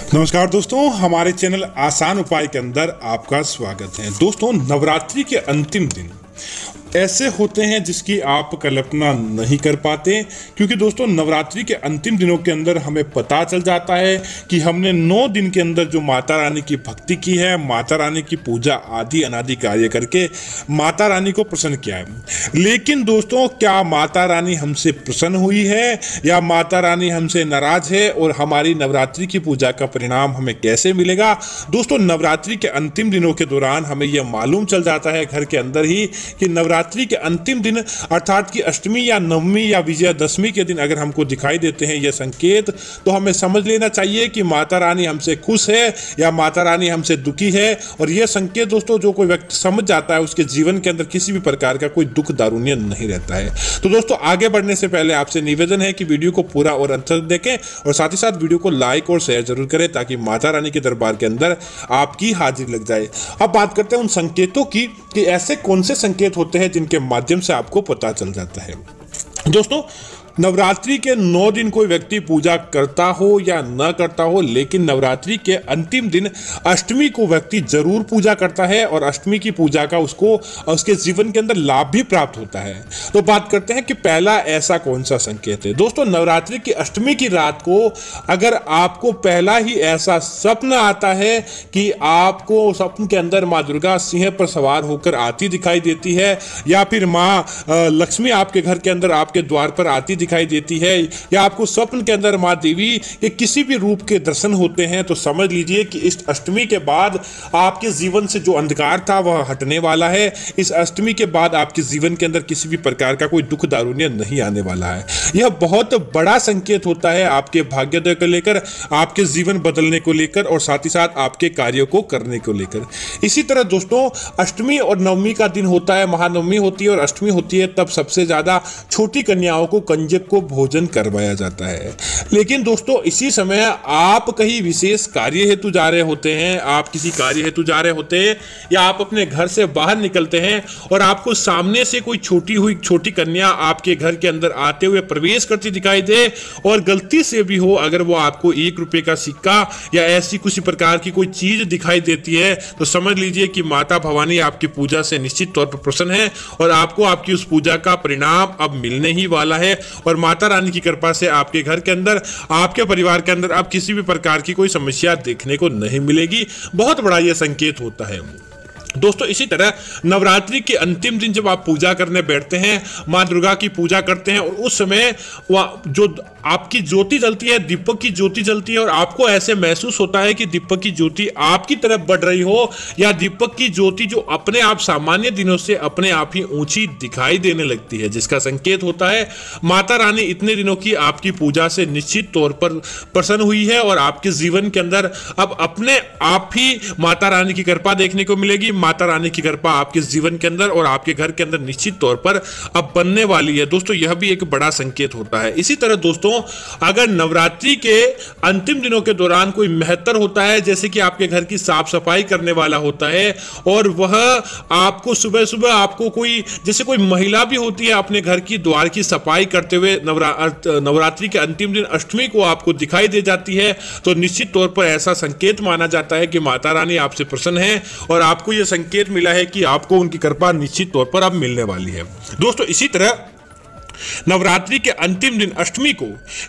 नमस्कार दोस्तों, हमारे चैनल आसान उपाय के अंदर आपका स्वागत है। दोस्तों, नवरात्रि के अंतिम दिन ऐसे होते हैं जिसकी आप कल्पना नहीं कर पाते, क्योंकि दोस्तों नवरात्रि के अंतिम दिनों के अंदर हमें पता चल जाता है कि हमने 9 दिन के अंदर जो माता रानी की भक्ति की है, माता रानी की पूजा आदि अनादि कार्य करके माता रानी को प्रसन्न किया है। लेकिन दोस्तों, क्या माता रानी हमसे प्रसन्न हुई है या माता रानी हमसे नाराज है और हमारी नवरात्रि की पूजा का परिणाम हमें कैसे मिलेगा? दोस्तों, नवरात्रि के अंतिम दिनों के दौरान हमें यह मालूम चल जाता है घर के अंदर ही कि नवरात्रि के अंतिम दिन अर्थात कि अष्टमी या नवमी या विजयादशमी के दिन अगर हमको दिखाई देते हैं ये संकेत, तो हमें समझ लेना चाहिए कि माता रानी हमसे खुश है या माता रानी हमसे दुखी है। और यह संकेत दोस्तों जो कोई व्यक्ति समझ जाता है उसके जीवन के अंदर किसी भी प्रकार का कोई दुख दारुण्य नहीं रहता है। तो दोस्तों, आगे बढ़ने से पहले आपसे निवेदन है कि वीडियो को पूरा और अंत तक देखें और साथ ही साथ वीडियो को लाइक और शेयर जरूर करें ताकि माता रानी के दरबार के अंदर आपकी हाजिरी लग जाए। अब बात करते हैं उन संकेतों की कि ऐसे कौन से संकेत होते हैं जिनके माध्यम से आपको पता चल जाता है। दोस्तों, नवरात्रि के 9 दिन कोई व्यक्ति पूजा करता हो या न करता हो, लेकिन नवरात्रि के अंतिम दिन अष्टमी को व्यक्ति जरूर पूजा करता है और अष्टमी की पूजा का उसको उसके जीवन के अंदर लाभ भी प्राप्त होता है। तो बात करते हैं कि पहला ऐसा कौन सा संकेत है। दोस्तों, नवरात्रि की अष्टमी की रात को अगर आपको पहला ही ऐसा स्वप्न आता है कि आपको स्वप्न के अंदर माँ दुर्गा सिंह पर सवार होकर आती दिखाई देती है या फिर माँ लक्ष्मी आपके घर के अंदर आपके द्वार पर आती दिखाई देती है या आपको स्वप्न के अंदर मां देवी के किसी भी रूप के दर्शन होते हैं, तो समझ लीजिए कि इस अष्टमी के बाद आपके जीवन से जो अंधकार था वह हटने वाला है। इस अष्टमी के बाद आपके जीवन के अंदर किसी भी प्रकार का कोई दुख दारुण्य नहीं आने वाला है। यह बहुत बड़ा संकेत होता है आपके भाग्योदय को लेकर, आपके जीवन बदलने को लेकर और साथ ही साथ आपके कार्यों को करने को लेकर। इसी तरह दोस्तों, अष्टमी और नवमी का दिन होता है, महानवमी होती है और अष्टमी होती है, तब सबसे ज्यादा छोटी कन्याओं को कंजक को भोजन करवाया जाता है। लेकिन दोस्तों, इसी समय आप कहीं विशेष कार्य हेतु जा रहे होते हैं, आप किसी कार्य हेतु जा रहे होते हैं या आप अपने घर से बाहर निकलते हैं और आपको सामने से कोई छोटी कन्या आपके घर के अंदर आते हुए प्रवेश करती दिखाई दे और गलती से भी हो अगर वो आपको 1 रुपए का सिक्का या ऐसी किसी प्रकार की कोई चीज दिखाई देती है, तो समझ लीजिए कि माता भवानी आपकी पूजा से निश्चित तौर पर प्रसन्न है और आपको आपकी उस पूजा का परिणाम अब मिलने ही वाला है। और माता रानी की कृपा से आपके घर के अंदर, आपके परिवार के अंदर अब किसी भी प्रकार की कोई समस्या देखने को नहीं मिलेगी। बहुत बड़ा यह संकेत होता है। दोस्तों, इसी तरह नवरात्रि के अंतिम दिन जब आप पूजा करने बैठते हैं, माँ दुर्गा की पूजा करते हैं और उस समय जो आपकी ज्योति जलती है, दीपक की ज्योति जलती है और आपको ऐसे महसूस होता है कि दीपक की ज्योति आपकी तरफ बढ़ रही हो या दीपक की ज्योति जो अपने आप सामान्य दिनों से अपने आप ही ऊंची दिखाई देने लगती है, जिसका संकेत होता है माता रानी इतने दिनों की आपकी पूजा से निश्चित तौर पर प्रसन्न हुई है और आपके जीवन के अंदर अब अपने आप ही माता रानी की कृपा देखने को मिलेगी। माता रानी की कृपा आपके जीवन के अंदर और आपके घर के अंदर निश्चित तौर पर अब बनने वाली है। दोस्तों, यह भी एक बड़ा संकेत होता है। इसी तरह दोस्तों, अगर नवरात्रि के अंतिम दिनों के दौरान कोई मेहतर होता है, जैसे कि आपके घर की साफ सफाई करने वाला होता है और वह आपको सुबह सुबह आपको जैसे कोई महिला भी होती है अपने घर की द्वार की सफाई करते हुए नवरात्रि के अंतिम दिन अष्टमी को आपको दिखाई दे जाती है, तो निश्चित तौर पर ऐसा संकेत माना जाता है कि माता रानी आपसे प्रसन्न है और आपको यह संकेत मिला है कि आपको उनकी कृपा निश्चित तौर पर अब मिलने वाली है। दोस्तों, इसी तरह नवरात्रि के अंतिम दिन अष्टमी को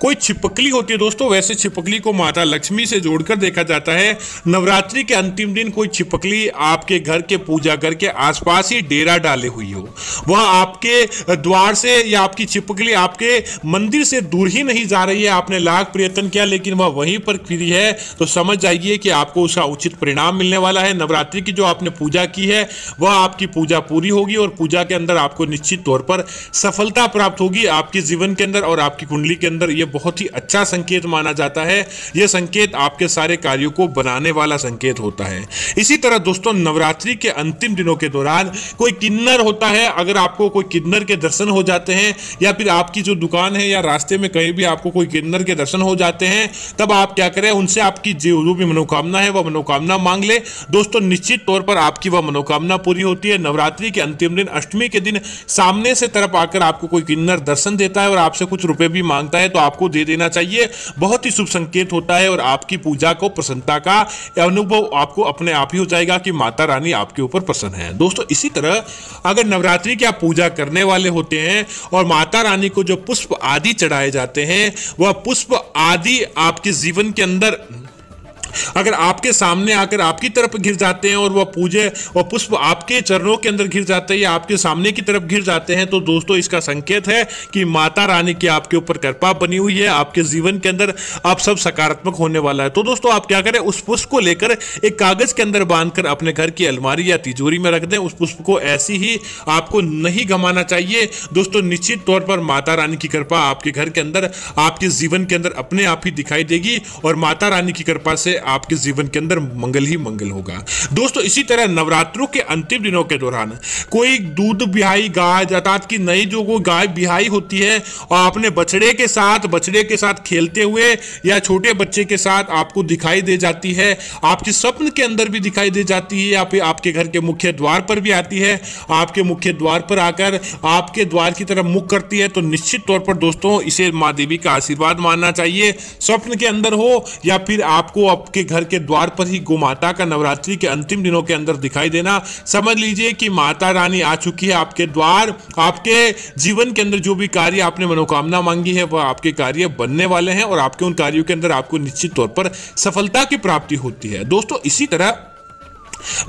कोई छिपकली होती है। दोस्तों, वैसे छिपकली को माता लक्ष्मी से जोड़कर देखा जाता है। नवरात्रि के अंतिम दिन कोई छिपकली आपके घर के पूजा घर के आसपास ही डेरा डाले हुई हो, वह आपके द्वार से या आपकी छिपकली आपके मंदिर से दूर ही नहीं जा रही है, आपने लाख प्रयत्न किया लेकिन वह वहीं पर खड़ी है, तो समझ जाइए कि आपको उसका उचित परिणाम मिलने वाला है। नवरात्रि की जो आपने पूजा की है वह आपकी पूजा पूरी होगी और पूजा के अंदर आपको निश्चित तौर पर सफलता प्राप्त होगी आपके जीवन के अंदर और आपकी कुंडली के अंदर। यह बहुत ही अच्छा संकेत माना जाता है। यह संकेत आपके सारे कार्यों को बनाने वाला संकेत होता है। इसी तरह दोस्तों, नवरात्रि के अंतिम दिनों के दौरान कोई किन्नर होता है, अगर आपको कोई किन्नर के दर्शन हो जाते हैं या फिर आपकी जो दुकान है या रास्ते में कहीं भी आपको कोई किन्नर के दर्शन हो जाते हैं, तब आप क्या करें, उनसे आपकी जो भी मनोकामना है वह मनोकामना मांग ले। दोस्तों, निश्चित तौर पर आपकी वह मनोकामना पूरी होती है। नवरात्रि के अंतिम दिन अष्टमी के दिन सामने से तरफ आकर आपको कोई किन्नर किन्नर दर्शन देता है और आपसे कुछ रुपए भी मांगता है तो आपको दे देना चाहिए। बहुत ही शुभ संकेत होता है और आपकी पूजा को प्रसन्नता का अनुभव आपको अपने आप ही हो जाएगा कि माता रानी आपके ऊपर प्रसन्न है। दोस्तों इसी तरह अगर नवरात्रि की आप पूजा करने वाले होते हैं और माता रानी को जो पुष्प आदि चढ़ाए जाते हैं वह पुष्प आदि आपके जीवन के अंदर अगर आपके सामने आकर आपकी तरफ गिर जाते हैं और वह पूजे और पुष्प आपके चरणों के अंदर गिर जाते हैं या आपके सामने की तरफ गिर जाते हैं तो दोस्तों इसका संकेत है कि माता रानी की आपके ऊपर कृपा बनी हुई है, आपके जीवन के अंदर आप सब सकारात्मक होने वाला है। तो दोस्तों आप क्या करें, उस पुष्प को लेकर एक कागज के अंदर बांधकर अपने घर की अलमारी या तिजोरी में रख दें। उस पुष्प को ऐसी ही आपको नहीं गंवाना चाहिए। दोस्तों निश्चित तौर पर माता रानी की कृपा आपके घर के अंदर, आपके जीवन के अंदर अपने आप ही दिखाई देगी और माता रानी की कृपा से आपके जीवन के अंदर मंगल ही मंगल होगा। दोस्तों इसी तरह नवरात्रों के अंतिम दिनों के दौरान कोई दूध बिहाई गाय अर्थात की नई जो कोई गाय बिहाई होती है और अपने बछड़े के साथ खेलते हुए या छोटे बच्चे के साथ आपको दिखाई दे जाती है, आपके स्वप्न के अंदर भी दिखाई दे जाती है या फिर आपके घर के मुख्य द्वार पर भी आती है, आपके मुख्य द्वार पर आकर आपके द्वार की तरफ मुख करती है तो निश्चित तौर पर दोस्तों इसे माँ देवी का आशीर्वाद मानना चाहिए। स्वप्न के अंदर हो या फिर आपको आपके घर के द्वार पर ही गोमाता का नवरात्रि के अंतिम दिनों के अंदर दिखाई देना, समझ लीजिए कि माता रानी आ चुकी है आपके द्वार। आपके जीवन के अंदर जो भी कार्य आपने मनोकामना मांगी है वह आपके कार्य बनने वाले हैं और आपके उन कार्यों के अंदर आपको निश्चित तौर पर सफलता की प्राप्ति होती है। दोस्तों इसी तरह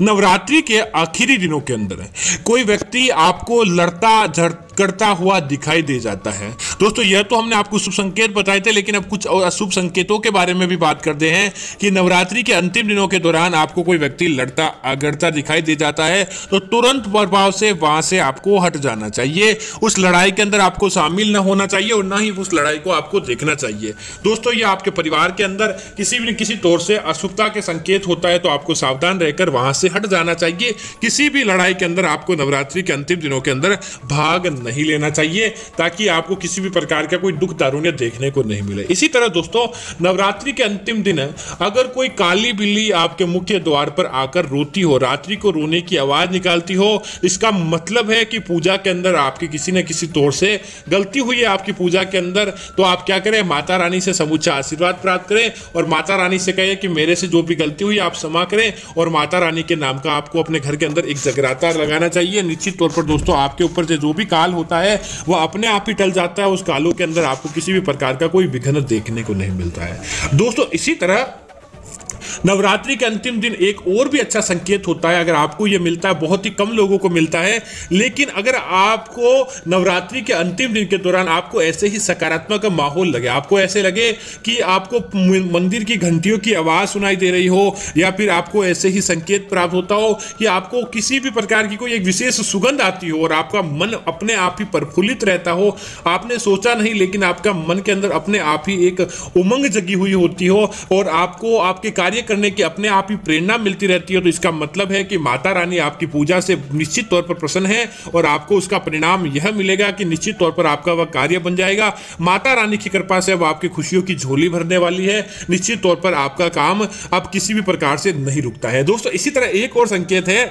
नवरात्रि के आखिरी दिनों के अंदर कोई व्यक्ति आपको लड़ता झगड़ता हुआ दिखाई दे जाता है। दोस्तों यह तो हमने आपको शुभ संकेत बताए थे, लेकिन अब कुछ और अशुभ संकेतों के बारे में भी बात करते हैं कि नवरात्रि के अंतिम दिनों के दौरान आपको कोई व्यक्ति लड़ता अगड़ता दिखाई दे जाता है तो तुरंत प्रभाव से वहां से आपको हट जाना चाहिए। उस लड़ाई के अंदर आपको शामिल न होना चाहिए और ना ही उस लड़ाई को आपको देखना चाहिए। दोस्तों ये आपके परिवार के अंदर किसी भी किसी तौर से अशुभता के संकेत होता है तो आपको सावधान रहकर वहां से हट जाना चाहिए। किसी भी लड़ाई के अंदर आपको नवरात्रि के अंतिम दिनों के अंदर भाग नहीं लेना चाहिए ताकि आपको किसी भी प्रकार का कोई दुख दारुण्य देखने को नहीं मिले। इसी तरह दोस्तों नवरात्रि के अंतिम दिन अगर कोई काली बिल्ली आपके मुख्य द्वार पर आकर रोती हो, रात्रि को रोने की आवाज निकालती हो, इसका मतलब है कि पूजा के अंदर आपकी किसी न किसी तौर से गलती हुई है आपकी पूजा के अंदर। तो आप क्या करें, माता रानी से समूचा आशीर्वाद प्राप्त करें और माता रानी से कहें कि मेरे से जो भी गलती हुई आप क्षमा करें और माता रानी के नाम का आपको अपने घर के अंदर एक जगराता लगाना चाहिए। निश्चित तौर पर दोस्तों आपके ऊपर से जो भी काल होता है वह अपने आप ही टल जाता है। उस कालों के अंदर आपको किसी भी प्रकार का कोई विघ्न देखने को नहीं मिलता है। दोस्तों इसी तरह नवरात्रि के अंतिम दिन एक और भी अच्छा संकेत होता है। अगर आपको यह मिलता है, बहुत ही कम लोगों को मिलता है, लेकिन अगर आपको नवरात्रि के अंतिम दिन के दौरान आपको ऐसे ही सकारात्मक माहौल लगे, आपको ऐसे लगे कि आपको मंदिर की घंटियों की आवाज सुनाई दे रही हो या फिर आपको ऐसे ही संकेत प्राप्त होता हो कि आपको किसी भी प्रकार की कोई एक विशेष सुगंध आती हो और आपका मन अपने आप ही प्रफुल्लित रहता हो, आपने सोचा नहीं लेकिन आपका मन के अंदर अपने आप ही एक उमंग जगी हुई होती हो और आपको आपके कार्य करने की अपने आप ही प्रेरणा मिलती रहती है, तो इसका मतलब है कि माता रानी आपकी पूजा से निश्चित तौर पर प्रसन्न है और आपको उसका परिणाम यह मिलेगा कि निश्चित तौर पर आपका वह कार्य बन जाएगा। माता रानी की कृपा से वह आपकी खुशियों की झोली भरने वाली है। निश्चित तौर पर आपका काम अब किसी भी प्रकार से नहीं रुकता है। दोस्तों इसी तरह एक और संकेत है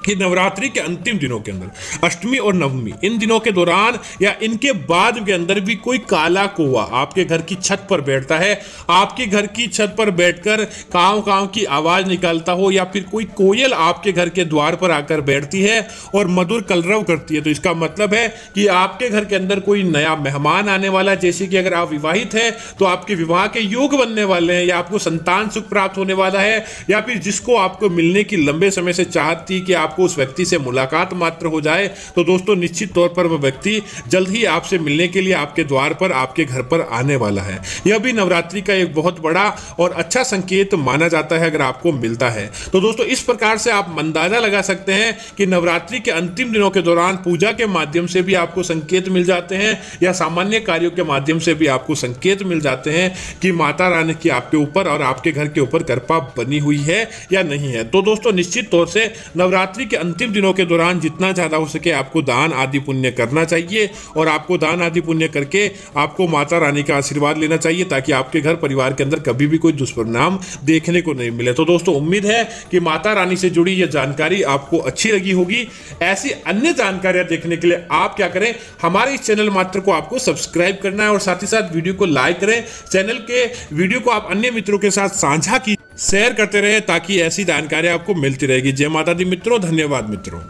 कि नवरात्रि के अंतिम दिनों के अंदर अष्टमी और नवमी इन दिनों के दौरान या इनके बाद के अंदर भी कोई काला कौवा आपके घर की छत पर बैठता है, आपके घर की छत पर बैठकर काव काव की आवाज निकालता हो या फिर कोई कोयल आपके घर के द्वार पर आकर बैठती है और मधुर कलरव करती है, तो इसका मतलब है कि आपके घर के अंदर कोई नया मेहमान आने वाला है। जैसे कि अगर आप विवाहित हैं तो आपके विवाह के योग बनने वाले हैं या आपको संतान सुख प्राप्त होने वाला है या फिर जिसको आपको मिलने की लंबे समय से चाहत थी कि आपको उस व्यक्ति से मुलाकात मात्र हो जाए, तो दोस्तों निश्चित तौर पर वह व्यक्ति जल्द ही आपसे मिलने के लिए आपके द्वार पर आपके घर पर आने वाला है। यह भी नवरात्रि का एक बहुत बड़ा और अच्छा संकेत माना जाता है अगर आपको मिलता है। तो दोस्तों इस प्रकार से आप अंदाजा लगा सकते हैं कि नवरात्रि के अंतिम दिनों के दौरान पूजा के माध्यम से भी आपको संकेत मिल जाते हैं या सामान्य कार्यों के माध्यम से भी आपको संकेत मिल जाते हैं कि माता रानी की आपके ऊपर और आपके घर के ऊपर कृपा बनी हुई है या नहीं है। तो दोस्तों निश्चित तौर से नवरात्रि नवरात्रि के अंतिम दिनों के दौरान जितना ज़्यादा हो सके आपको दान आदि पुण्य करना चाहिए और आपको दान आदि पुण्य करके आपको माता रानी का आशीर्वाद लेना चाहिए ताकि आपके घर परिवार के अंदर कभी भी कोई दुष्परिणाम देखने को नहीं मिले। तो दोस्तों उम्मीद है कि माता रानी से जुड़ी यह जानकारी आपको अच्छी लगी होगी। ऐसी अन्य जानकारियां देखने के लिए आप क्या करें, हमारे इस चैनल मात्र को आपको सब्सक्राइब करना है और साथ ही साथ वीडियो को लाइक करें। चैनल के वीडियो को आप अन्य मित्रों के साथ साझा की शेयर करते रहे ताकि ऐसी जानकारी आपको मिलती रहेगी। जय माता दी मित्रों, धन्यवाद मित्रों।